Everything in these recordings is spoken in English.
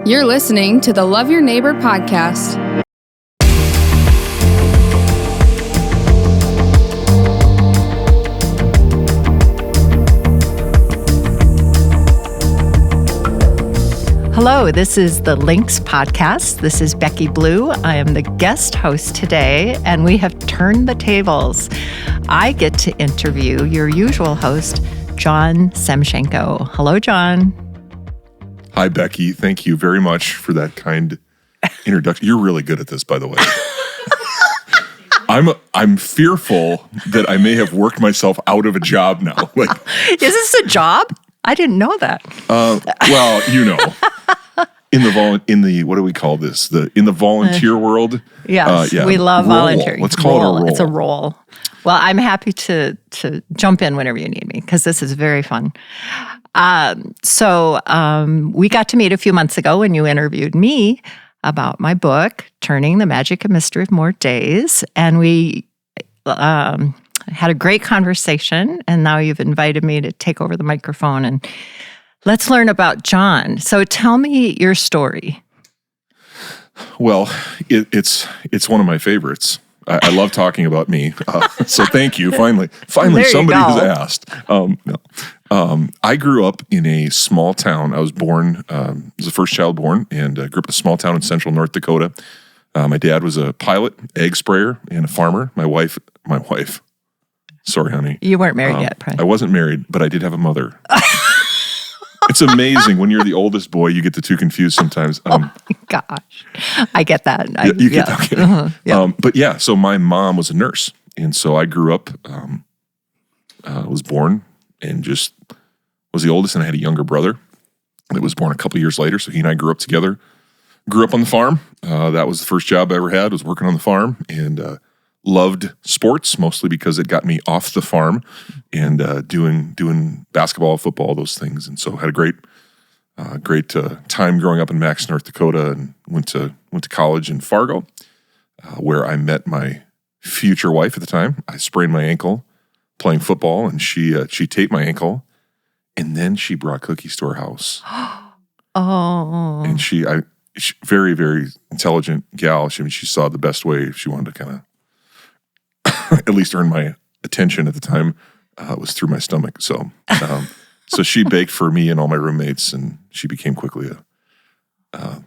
You're listening to the Love Your Neighbor podcast. Hello, this is the Links podcast. This is Becky Blue. I am the guest host today, and we have turned the tables. I get to interview your usual host, John Semchenko. Hello, John. Hi, Becky. Thank you very much for that kind introduction. You're really good at this, by the way. I'm fearful that I may have worked myself out of a job now. Is this a job? I didn't know that. Well, you know, in the what do we call this? In the volunteer world. Yes, yeah, we love role. volunteering. Let's call it a role. It's a role. Well, I'm happy to jump in whenever you need me because this is very fun. So we got to meet a few months ago when you interviewed me about my book, Turning the Magic and Mystery of More Days, and we had a great conversation, and now you've invited me to take over the microphone and let's learn about John. So tell me your story. Well, it's one of my favorites. I love talking about me. So thank you. Finally somebody has asked. I grew up in a small town. I was born, was the first child born, and grew up in a small town in central North Dakota. My dad was a pilot, egg sprayer, and a farmer. My wife. Sorry, honey. You weren't married yet, probably. I wasn't married, but I did have a mother. It's amazing. When you're the oldest boy, you get the two confused sometimes. Oh my gosh. I get that. You get that. Okay. Yeah. But yeah, so my mom was a nurse. And so I grew up, was born and just was the oldest, and I had a younger brother that was born a couple years later. So he and I grew up together. Grew up on the farm. That was the first job I ever had, was working on the farm, and loved sports, mostly because it got me off the farm and doing basketball, football, those things. And so had a great time growing up in Max, North Dakota, and went to college in Fargo, where I met my future wife at the time. I sprained my ankle playing football, and she taped my ankle, and then she brought cookies to our house. Oh. And she very, very intelligent gal. She saw the best way if she wanted to kind of at least earn my attention at the time was through my stomach. So she baked for me and all my roommates, and she became quickly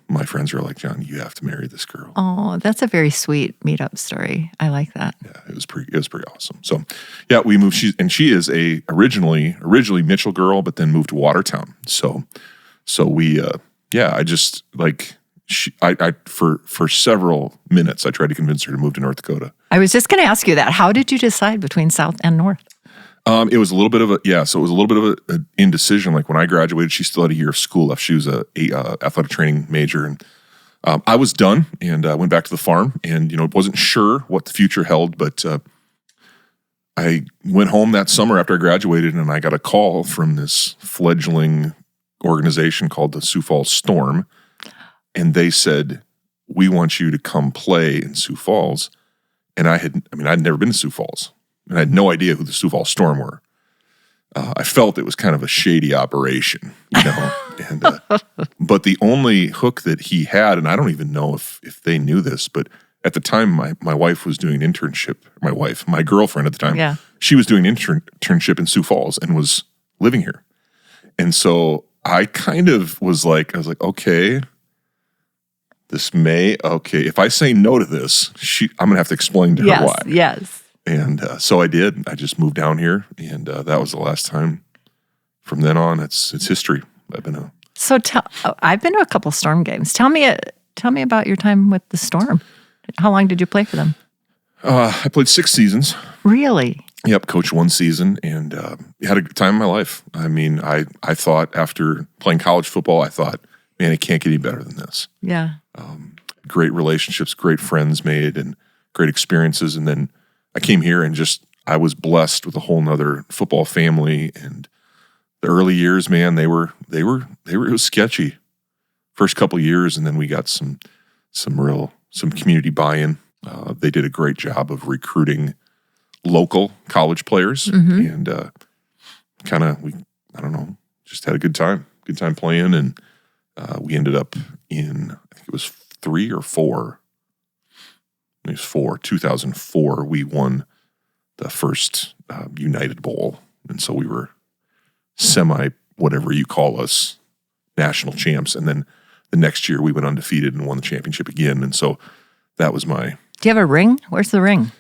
my friends were like, John, you have to marry this girl. Oh, that's a very sweet meetup story. I like that. Yeah, it was pretty awesome. So yeah, we moved. She is a originally Mitchell girl, but then moved to Watertown. So we I just like. For several minutes, I tried to convince her to move to North Dakota. I was just going to ask you that. How did you decide between South and North? It was a little bit of an indecision. Like when I graduated, she still had a year of school left. She was a athletic training major, and I was done, and I went back to the farm, and wasn't sure what the future held, but I went home that summer after I graduated, and I got a call from this fledgling organization called the Sioux Falls Storm. And they said, we want you to come play in Sioux Falls. And I'd never been to Sioux Falls. And I had no idea who the Sioux Falls Storm were. I felt it was kind of a shady operation, And but the only hook that he had, and I don't even know if they knew this, but at the time my wife was doing an internship. My girlfriend at the time, she was doing an internship in Sioux Falls and was living here. And so I kind of was like, okay, if I say no to this, I'm going to have to explain to her why. Yes. And so I did. I just moved down here, and that was the last time. From then on, it's history. I've been to a couple Storm games. Tell me about your time with the Storm. How long did you play for them? I played 6 seasons. Really? Yep, coached 1 season, and had a good time in my life. I mean, I thought after playing college football, I thought, man, it can't get any better than this. Yeah. Great relationships, great friends made, and great experiences. And then I came here and I was blessed with a whole nother football family. And the early years, man, it was sketchy. First couple of years, and then we got some community buy-in. They did a great job of recruiting local college players, and just had a good time playing, and we ended up in, I think it was 3 or 4. It was 4. 2004, we won the first United Bowl. And so we were semi, whatever you call us, national champs. And then the next year we went undefeated and won the championship again. And so that was my... Do you have a ring? Where's the ring?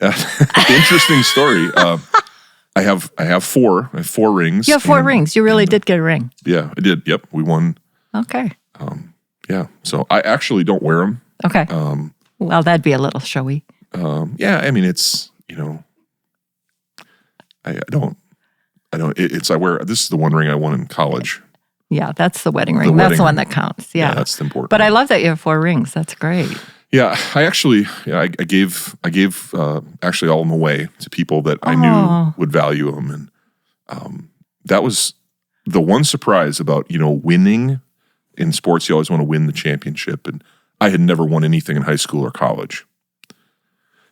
Interesting story. I have 4. I have 4 rings. You have 4 rings. You really did get a ring. Yeah, I did. Yep, we won. Okay. Yeah, so I actually don't wear them. Okay. Well, that'd be a little showy. Yeah, I mean, it's, I don't, I wear, this is the one ring I won in college. Yeah, that's the wedding ring. That's the one that counts. Yeah. That's the important But one. I love that you have 4 rings. That's great. Yeah, I gave actually all of them away to people that I knew would value them. And that was the one surprise about, winning in sports. You always want to win the championship. And I had never won anything in high school or college.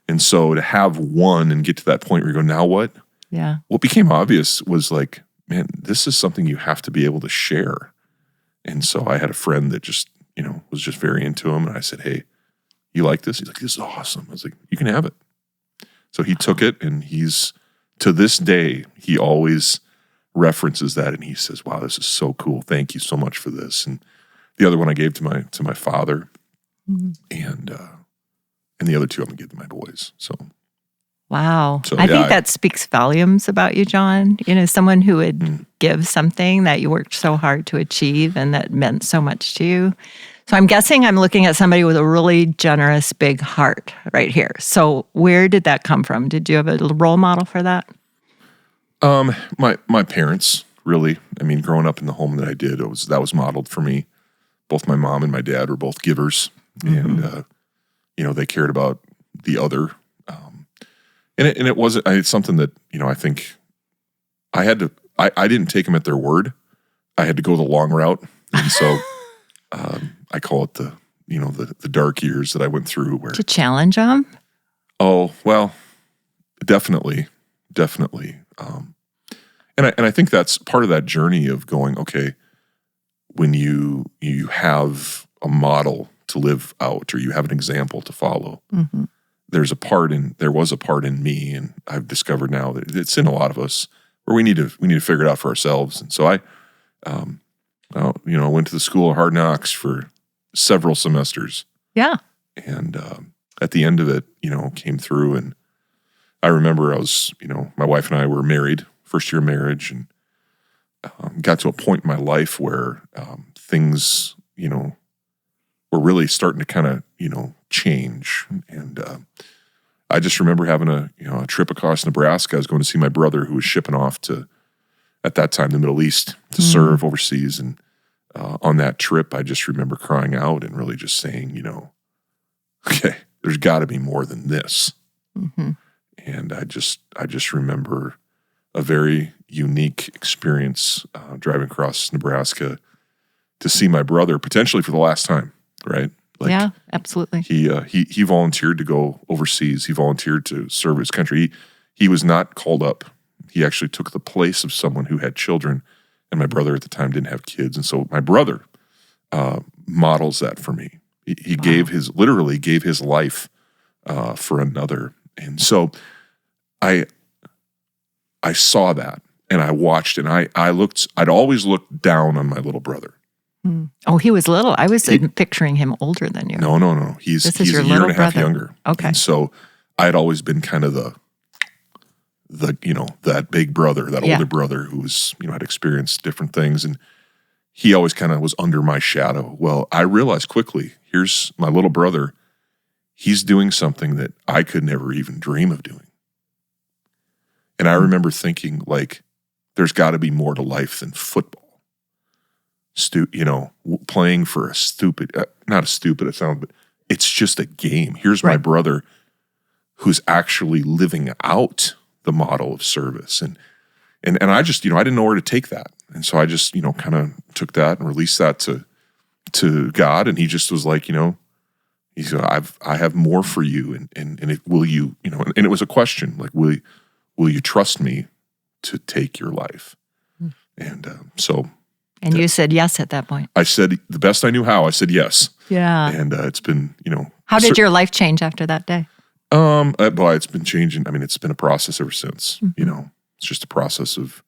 And so to have one and get to that point where you go, now what? Yeah. What became obvious was like, man, this is something you have to be able to share. And so I had a friend that just, was just very into him. And I said, hey, you like this? He's like, this is awesome. I was like, you can have it. So he took it, and he's, to this day, he always references that, and he says, wow, this is so cool. Thank you so much for this. And the other one I gave to my father, and the other 2 I'm going to give to my boys. So. Wow. So, I think that speaks volumes about you, John. Someone who would give something that you worked so hard to achieve and that meant so much to you. So I'm guessing I'm looking at somebody with a really generous, big heart right here. So where did that come from? Did you have a role model for that? My parents, really. I mean, growing up in the home that I did, that was modeled for me. Both my mom and my dad were both givers, and they cared about the other. And it wasn't. It's something that I think I had to. I didn't take them at their word. I had to go the long route, and so I call it the dark years that I went through. Where to challenge them. Oh well, definitely. And I think that's part of that journey of going, okay, when you have a model to live out, or you have an example to follow, there was a part in me, and I've discovered now that it's in a lot of us, where we need to figure it out for ourselves. And so I went to the school of hard knocks for several semesters. Yeah. And at the end of it, came through, and I remember I was, my wife and I were married, first year of marriage, and got to a point in my life where things, were really starting to kind of, change. And I just remember having a trip across Nebraska. I was going to see my brother, who was shipping off to, at that time, the Middle East to serve overseas. And on that trip, I just remember crying out and really just saying, okay, there's got to be more than this. And I just remember a very unique experience driving across Nebraska to see my brother potentially for the last time, right? Yeah, absolutely. He volunteered to go overseas. He volunteered to serve his country. He was not called up. He actually took the place of someone who had children, and my brother at the time didn't have kids. And so my brother models that for me. He literally gave his life for another. And so I saw that, and I watched, and I'd always looked down on my little brother. Oh, he was little. I was picturing him older than you. No. He's a year and a half younger. Okay. And so I had always been kind of the that big brother, that older brother who was, had experienced different things. And he always kind of was under my shadow. Well, I realized quickly, here's my little brother. He's doing something that I could never even dream of doing. And I remember thinking, like, there's got to be more to life than football. Playing for a stupid, not a stupid, it sounds, but it's just a game. Here's my brother who's actually living out the model of service. And I just, I didn't know where to take that. And so I just, kind of took that and released that to God. And he just was like, he said, I have more for you. And will you, and it was a question, like, will you trust me to take your life? And so And you said yes at that point. I said, the best I knew how, I said yes. Yeah. And it's been, How did your life change after that day? Boy, it's been changing. I mean, it's been a process ever since. It's just a process of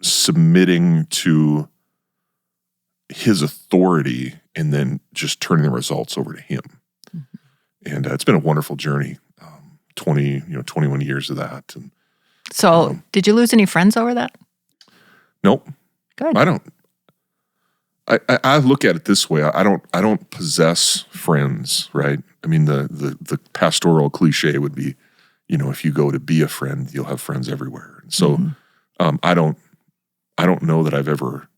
submitting to his authority and then just turning the results over to him. And it's been a wonderful journey. 21 years of that. And so, did you lose any friends over that? Nope. Good. I don't. I look at it this way. I don't possess friends, right? I mean, the pastoral cliche would be, if you go to be a friend, you'll have friends everywhere. And so, I don't know that I've ever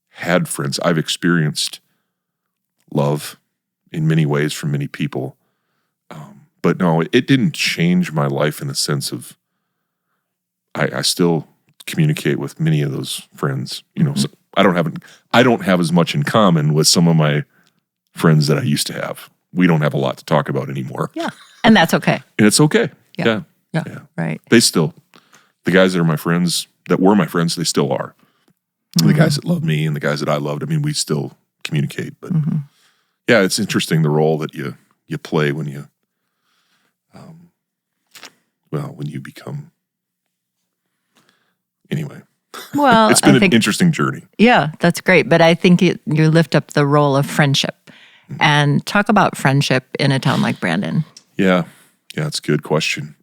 had friends. I've experienced love in many ways from many people, but no, it didn't change my life in the sense of I still communicate with many of those friends. So I don't have as much in common with some of my friends that I used to have. We don't have a lot to talk about anymore. Yeah, and that's okay. And it's okay. Yeah. Right. The guys that are my friends, that were my friends, they still are. The guys that love me and the guys that I loved, I mean, we still communicate. But yeah, it's interesting the role that you play when you, when you become, anyway. Well, it's been an interesting journey. Yeah, that's great. But I think you lift up the role of friendship and talk about friendship in a town like Brandon. Yeah, it's a good question.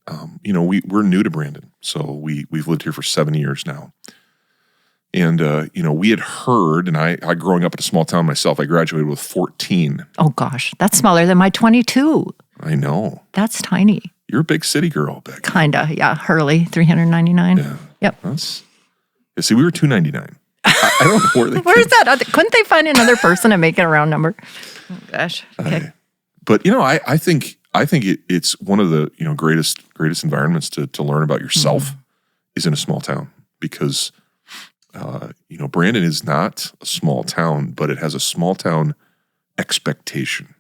We're new to Brandon, so we've lived here for 7 years now. And, we had heard, and I growing up in a small town myself, I graduated with 14. Oh, gosh. That's smaller than my 22. I know. That's tiny. You're a big city girl, Becky. Kinda, yeah. Hurley, 399. Yeah. Yep. See, we were 299. I don't know where they Where's that? Couldn't they find another person and make it a round number? Oh, gosh. Okay. But, I think it's one of the, greatest environments to learn about yourself is in a small town because Brandon is not a small town, but it has a small town expectation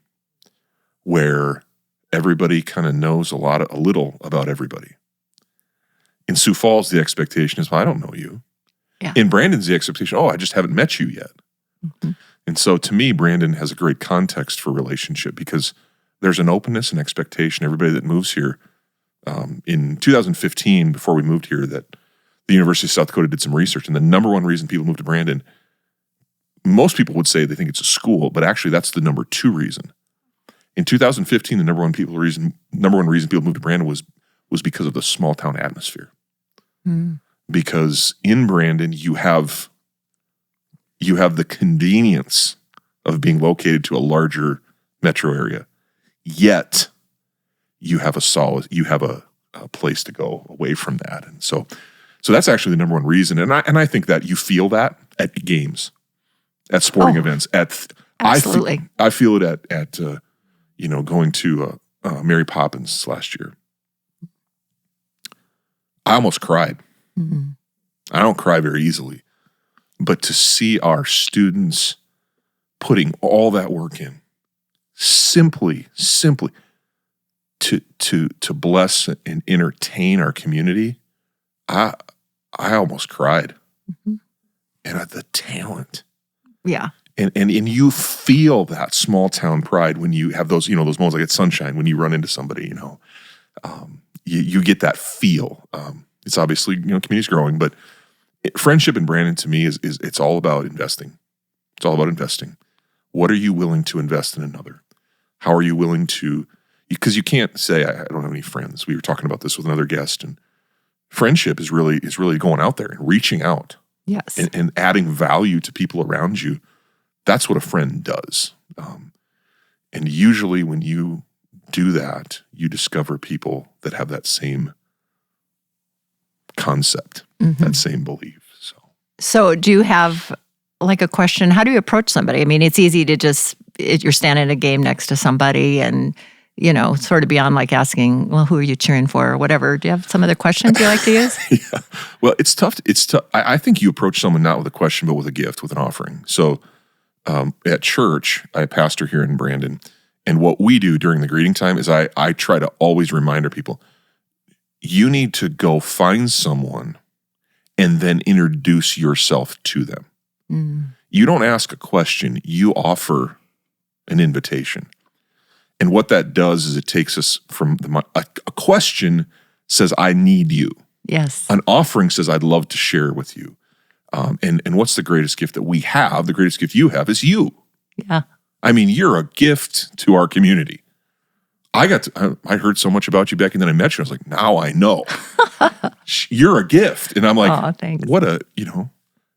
where everybody kind of knows a little about everybody. In Sioux Falls, the expectation is, well, I don't know you. Yeah. In Brandon's, the expectation, I just haven't met you yet. And so to me, Brandon has a great context for relationship because there's an openness and expectation. Everybody that moves here, in 2015, before we moved here, that the University of South Dakota did some research, and the number one reason people move to Brandon, most people would say they think it's a school, but actually that's the number 2 reason. In 2015, the number one reason people moved to Brandon was because of the small town atmosphere. Because in Brandon, you have the convenience of being located to a larger metro area, yet you have a place to go away from that, and so that's actually the number one reason, and I think that you feel that at games, at sporting events, absolutely. I feel it at going to Mary Poppins last year. I almost cried. I don't cry very easily, but to see our students putting all that work in, simply to bless and entertain our community, I almost cried. And at the talent. Yeah. And you feel that small town pride when you have those moments like at Sunshine, when you run into somebody, you get that feel. It's obviously, community's growing, but friendship in Brandon to me is it's all about investing. It's all about investing. What are you willing to invest in another? How are you willing to, because you can't say, I don't have any friends. We were talking about this with another guest, and friendship is really going out there and reaching out. Yes. And adding value to people around you. That's what a friend does. And usually when you do that, you discover people that have that same concept, that same belief. So do you have like a question? How do you approach somebody? I mean, it's easy to you're standing at a game next to somebody and, sort of beyond like asking, well, who are you cheering for or whatever. Do you have some other questions you like to use? Yeah. Well, it's tough. I think you approach someone not with a question, but with a gift, with an offering. So at church, I pastor here in Brandon, and what we do during the greeting time is I try to always remind our people, you need to go find someone and then introduce yourself to them. You don't ask a question, you offer an invitation. And what that does is it takes us from a question says, I need you. Yes. An offering says, I'd love to share with you. And what's the greatest gift that we have? The greatest gift you have is you. Yeah. I mean, you're a gift to our community. I heard so much about you, Becky, and then I met you. I was like, now I know. You're a gift. And I'm like, oh, thanks. What a,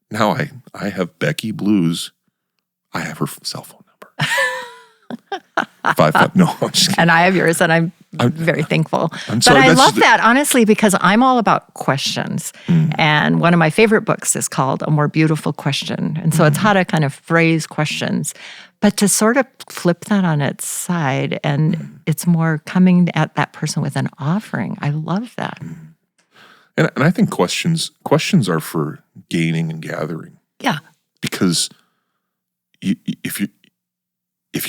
now I have Becky Blues. I have her cell phone number. 55. No, I'm just kidding. And I have yours, and I'm very thankful. I'm sorry, but I that's love just that, honestly, because I'm all about questions. And one of my favorite books is called A More Beautiful Question. And so it's how to kind of phrase questions, but to sort of flip that on its side, and it's more coming at that person with an offering. I love that. And I think questions are for gaining and gathering. Yeah. Because if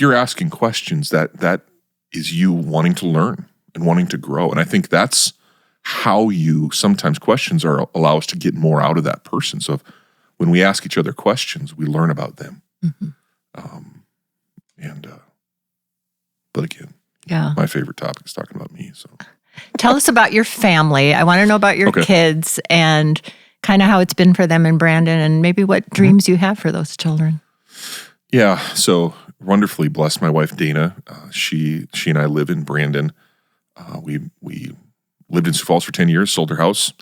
you're asking questions, that is you wanting to learn and wanting to grow. And I think that's how sometimes questions allow us to get more out of that person. So when we ask each other questions, we learn about them. But again, my favorite topic is talking about me. So tell us about your family. I want to know about your kids and kind of how it's been for them in Brandon, and maybe what dreams you have for those children. Yeah, so wonderfully blessed. My wife Dana, she and I live in Brandon. We lived in Sioux Falls for 10 years, sold our house,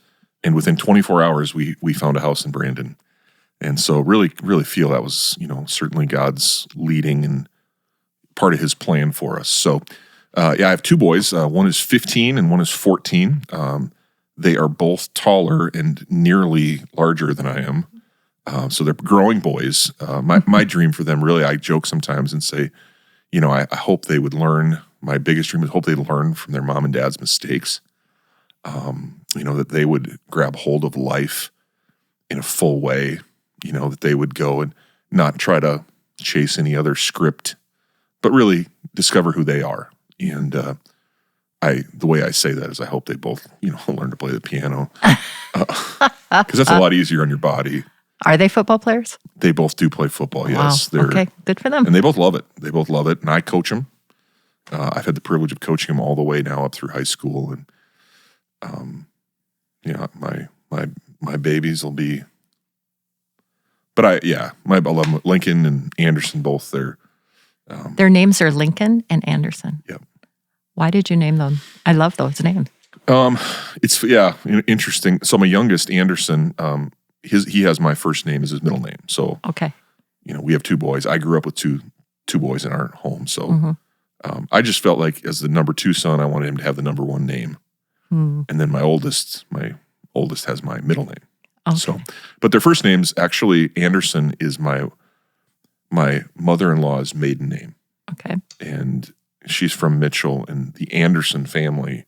and within 24 hours we found a house in Brandon. And so really feel that was certainly God's leading and part of His plan for us. So I have two boys. One is 15 and one is 14. They are both taller and nearly larger than I am. So they're growing boys. My dream for them, really, I joke sometimes and say, I hope they would learn. My biggest dream is hope they'd learn from their mom and dad's mistakes. That they would grab hold of life in a full way. That they would go and not try to chase any other script, but really discover who they are. And the way I say that is I hope they both, learn to play the piano. Because that's a lot easier on your body. Are they football players? They both do play football, yes. Wow. Okay, good for them. And they both love it. And I coach them. I've had the privilege of coaching them all the way now up through high school. And, my babies will be... But I love them. Lincoln and Anderson both, their names are Lincoln and Anderson. Yep. Why did you name them? I love those names. It's interesting. So my youngest, Anderson, he has my first name as his middle name. So okay, we have two boys. I grew up with two boys in our home. So I just felt like as the number 2 son, I wanted him to have the number 1 name. And then my oldest has my middle name. Okay. So, but their first names, actually, Anderson is my mother-in-law's maiden name. Okay. And she's from Mitchell, and the Anderson family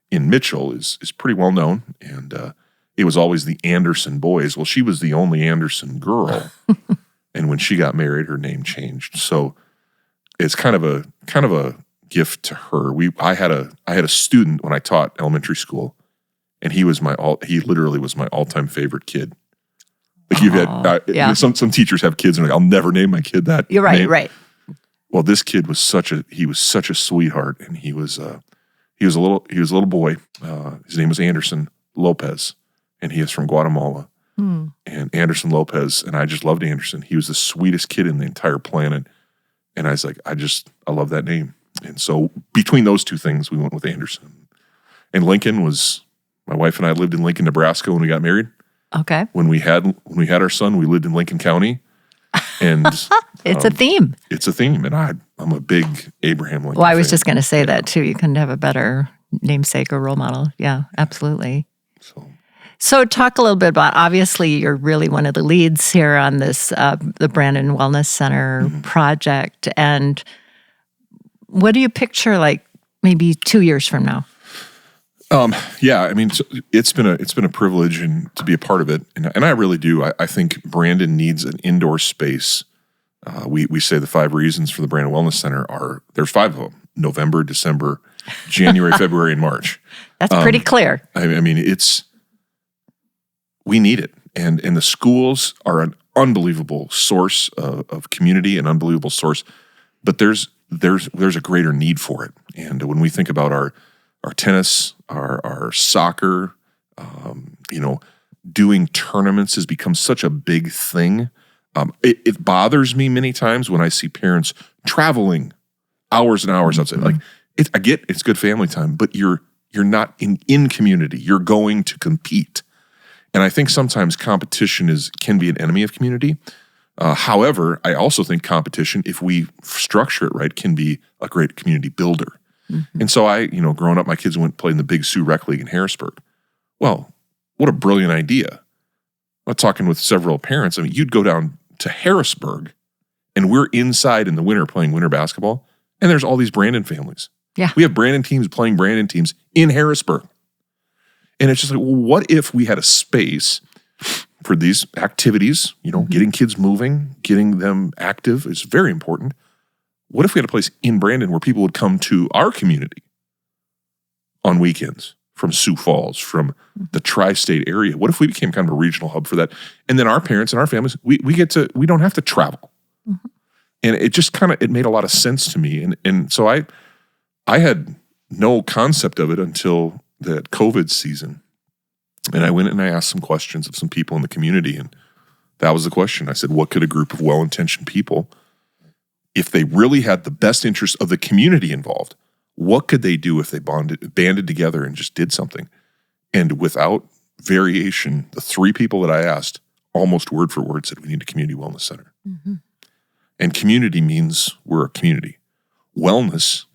in Mitchell is pretty well known. And it was always the Anderson boys. Well, she was the only Anderson girl. And when she got married, her name changed. So it's kind of a gift to her. I had a student when I taught elementary school, and he literally was my all-time favorite kid. Like you've had some teachers have kids and like, I'll never name my kid that. You're right, name. right. Well, this kid was such a sweetheart, and he was a little boy. His name was Anderson Lopez, and he is from Guatemala. And Anderson Lopez, and I just loved Anderson. He was the sweetest kid in the entire planet. And I was like, I love that name. And so between those two things, we went with Anderson. And Lincoln was, my wife and I lived in Lincoln, Nebraska when we got married. Okay. When we had our son, we lived in Lincoln County. And it's a theme. It's a theme. And I'm a big Abraham Lincoln Well, I was fan. just going to say that too. You couldn't have a better namesake or role model. Yeah, absolutely. So talk a little bit about, obviously, you're really one of the leads here on this, the Brandon Wellness Center project. And what do you picture like maybe 2 years from now? I mean, it's been a privilege and to be a part of it. And I really do. I think Brandon needs an indoor space. We say the 5 reasons for the Brandon Wellness Center there's 5 of them: November, December, January, February, and March. That's pretty clear. I mean, we need it. And the schools are an unbelievable source of community, an unbelievable source, but there's a greater need for it. And when we think about our tennis, our soccer, doing tournaments has become such a big thing. It bothers me many times when I see parents traveling hours and hours outside. Like, I get it's good family time, but you're not in community. You're going to compete. And I think sometimes competition can be an enemy of community. However, I also think competition, if we structure it right, can be a great community builder. And so growing up, my kids went and played in the Big Sioux Rec League in Harrisburg. Well, what a brilliant idea. I'm talking with several parents. I mean, you'd go down to Harrisburg, and we're inside in the winter playing winter basketball, and there's all these Brandon families. Yeah. We have Brandon teams playing Brandon teams in Harrisburg. And it's just like, well, what if we had a space for these activities, getting kids moving, getting them active is very important. What if we had a place in Brandon where people would come to our community on weekends from Sioux Falls, from the tri-state area? What if we became kind of a regional hub for that? And then our parents and our families, we don't have to travel. And it just it made a lot of sense to me. And so I had no concept of it until that COVID season. And I went and I asked some questions of some people in the community. And that was the question. I said, what could a group of well-intentioned people, if they really had the best interest of the community involved, what could they do if they banded together and just did something? And without variation, the three people that I asked, almost word for word, said we need a community wellness center. And community means we're a community. Wellness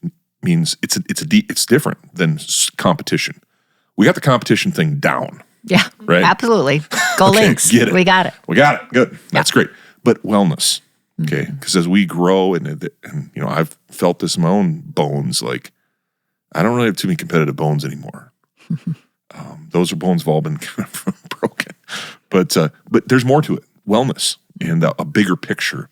means it's different than competition. We got the competition thing down. Yeah, right? Absolutely. Go Lynx. Get it. We got it. Good. That's great. But wellness, okay? Because as we grow, and I've felt this in my own bones, like I don't really have too many competitive bones anymore. Those are bones have all been kind of broken. But there's more to it. Wellness and a bigger picture,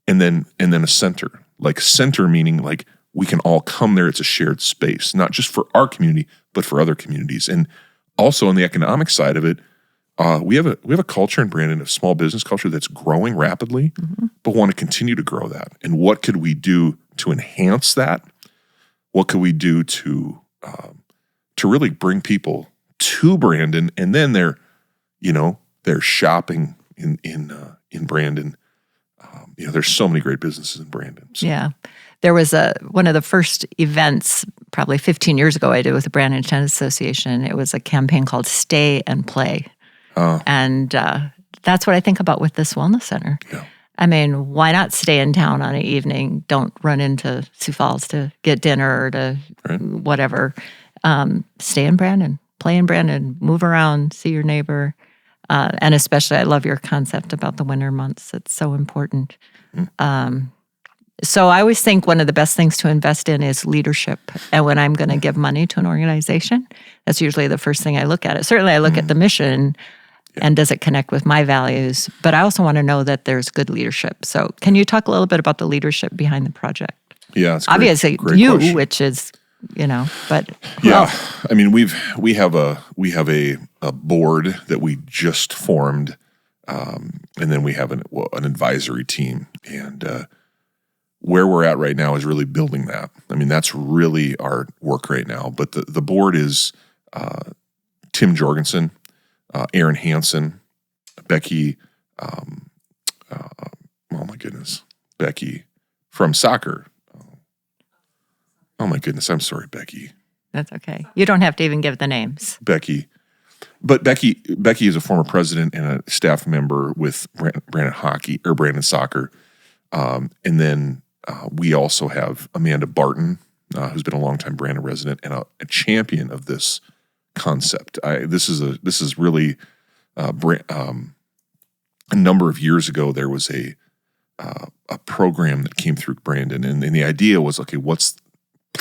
and then a center. Like center meaning like we can all come there. It's a shared space, not just for our community, but for other communities. And also on the economic side of it, we have a culture in Brandon, a small business culture that's growing rapidly, but want to continue to grow that. And what could we do to enhance that? What could we do to really bring people to Brandon? And then they're shopping in Brandon. There's so many great businesses in Brandon. So. Yeah. There was one of the first events probably 15 years ago I did with the Brandon Tennis Association. It was a campaign called Stay and Play. And that's what I think about with this wellness center. Yeah. I mean, why not stay in town on an evening? Don't run into Sioux Falls to get dinner or to whatever. Stay in Brandon, play in Brandon, move around, see your neighbor. And especially I love your concept about the winter months. It's so important. So I always think one of the best things to invest in is leadership. And when I'm going to give money to an organization, that's usually the first thing I look at. Certainly I look at the mission and does it connect with my values? But I also want to know that there's good leadership. So can you talk a little bit about the leadership behind the project? Yeah, it's obviously great you, question. which is, but yeah. I mean, we have a board that we just formed, and then we have an advisory team, and where we're at right now is really building that. I mean, that's really our work right now. But the board is Tim Jorgensen, Aaron Hansen, Becky. Oh my goodness, Becky from soccer. Oh my goodness, I'm sorry, Becky. That's okay. You don't have to even give the names. Becky. But Becky is a former president and a staff member with Brandon Hockey or Brandon Soccer. And then we also have Amanda Barton, who's been a longtime Brandon resident and a champion of this concept. This is really a number of years ago. There was a program that came through Brandon, and the idea was, okay, what's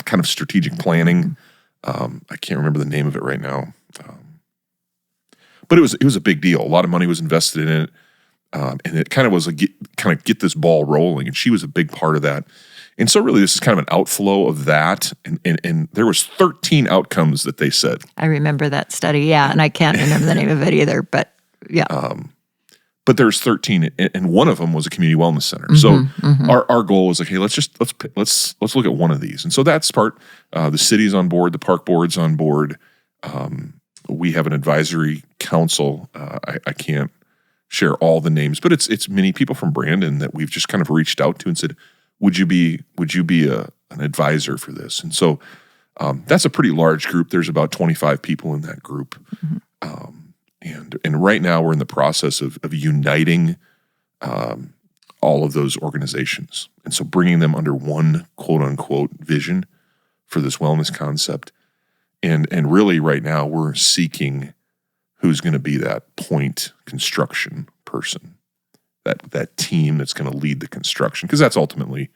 kind of strategic planning? I can't remember the name of it right now, but it was a big deal. A lot of money was invested in it, and it kind of was get this ball rolling. And she was a big part of that. And so really, this is kind of an outflow of that. And there was 13 outcomes that they said. I remember that study, yeah, and I can't remember the name of it either, but Yeah. But there's 13, and one of them was a community wellness center. So our goal was like, hey, let's look at one of these. And so that's part. The city's on board, the park board's on board. We have an advisory council. I can't share all the names, but it's many people from Brandon that we've just kind of reached out to and said, would you be an advisor for this? And so that's a pretty large group. There's about 25 people in that group. And right now we're in the process of uniting all of those organizations. And so bringing them under one quote unquote vision for this wellness concept. And really right now we're seeking who's going to be that point construction person, that team that's going to lead the construction. Because that's ultimately,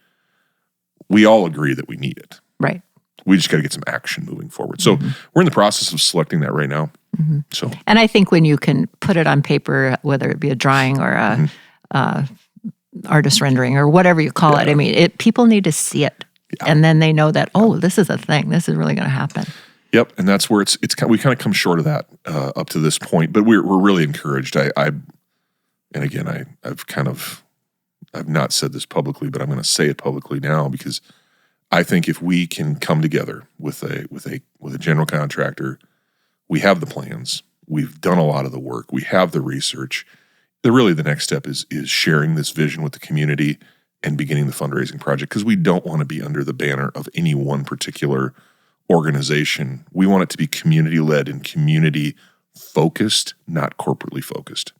we all agree that we need it. Right. We just got to get some action moving forward. So we're in the process of selecting that right now. So, and I think when you can put it on paper, whether it be a drawing or a artist rendering or whatever you call it, I mean, people need to see it, and then they know that this is a thing. This is really going to happen. Yep, and that's where we kind of come short of that up to this point, but we're really encouraged. I've not said this publicly, but I'm going to say it publicly now because I think if we can come together with a general contractor, we have the plans, we've done a lot of the work, we have the research. The next step is sharing this vision with the community and beginning the fundraising project, because we don't want to be under the banner of any one particular organization. We want it to be community-led and community-focused, not corporately focused.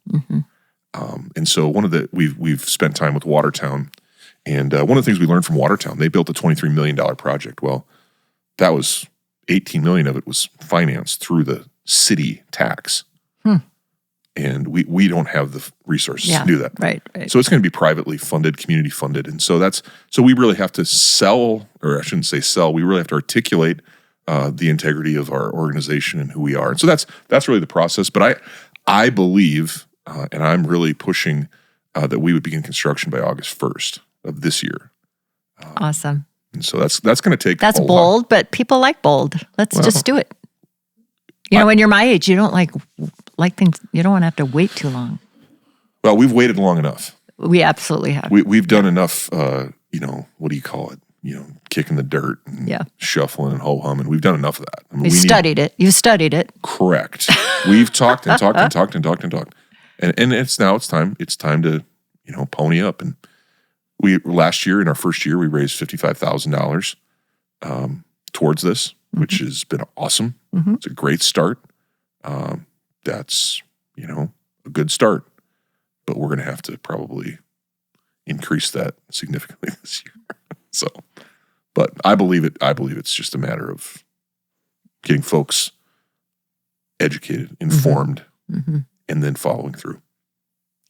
And so we've spent time with Watertown, and one of the things we learned from Watertown, they built a $23 million project. Well, that was $18 million of it was financed through the city tax. And we don't have the resources to do that. Right. So it's going to be privately funded, community funded. And so we really have to sell, or I shouldn't say sell, we really have to articulate the integrity of our organization and who we are. And so that's really the process. But I believe, and I'm really pushing that we would begin construction by August 1st of this year. Awesome. And so that's going to take That's a bold, lot. but people like bold. Let's just do it. When you're my age, you don't like things, you don't want to have to wait too long. Well, we've waited long enough. We absolutely have. We've done enough, what do you call it? Kicking the dirt and shuffling and ho-humming. We've done enough of that. I mean, You've studied it. Correct. We've talked and talked and talked and talked and talked. And it's time to, pony up. And last year, in our first year, we raised $55,000 towards this, which has been awesome. It's a great start. That's, a good start. But we're going to have to probably increase that significantly this year. So, but I believe it's just a matter of getting folks educated, informed, and then following through.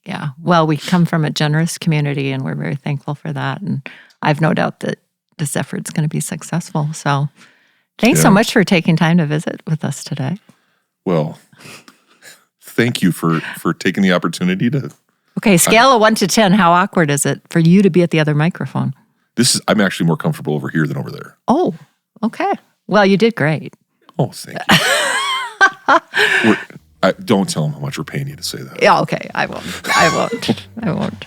Yeah. Well, we come from a generous community, and we're very thankful for that. And I've no doubt that this effort's going to be successful. So thanks so much for taking time to visit with us today. Well, thank you for taking the opportunity to. Okay, scale of 1 to 10, how awkward is it for you to be at the other microphone? I'm actually more comfortable over here than over there. Oh, okay. Well, you did great. Oh, thank you. Don't tell them how much we're paying you to say that. Yeah, okay. I won't. Thanks,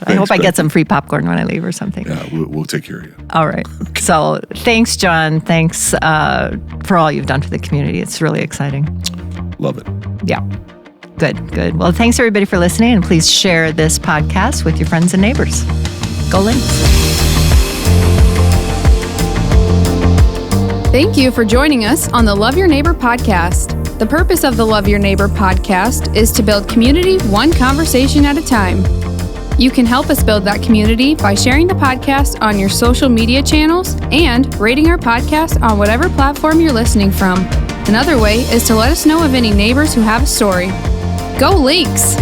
I hope I get some free popcorn when I leave or something. Yeah, we'll take care of you. All right. Okay. So thanks, John. Thanks for all you've done for the community. It's really exciting. Love it. Yeah. Good. Well, thanks everybody for listening, and please share this podcast with your friends and neighbors. Go Lynx. Thank you for joining us on the Love Your Neighbor podcast. The purpose of the Love Your Neighbor podcast is to build community one conversation at a time. You can help us build that community by sharing the podcast on your social media channels and rating our podcast on whatever platform you're listening from. Another way is to let us know of any neighbors who have a story. Go Lynx!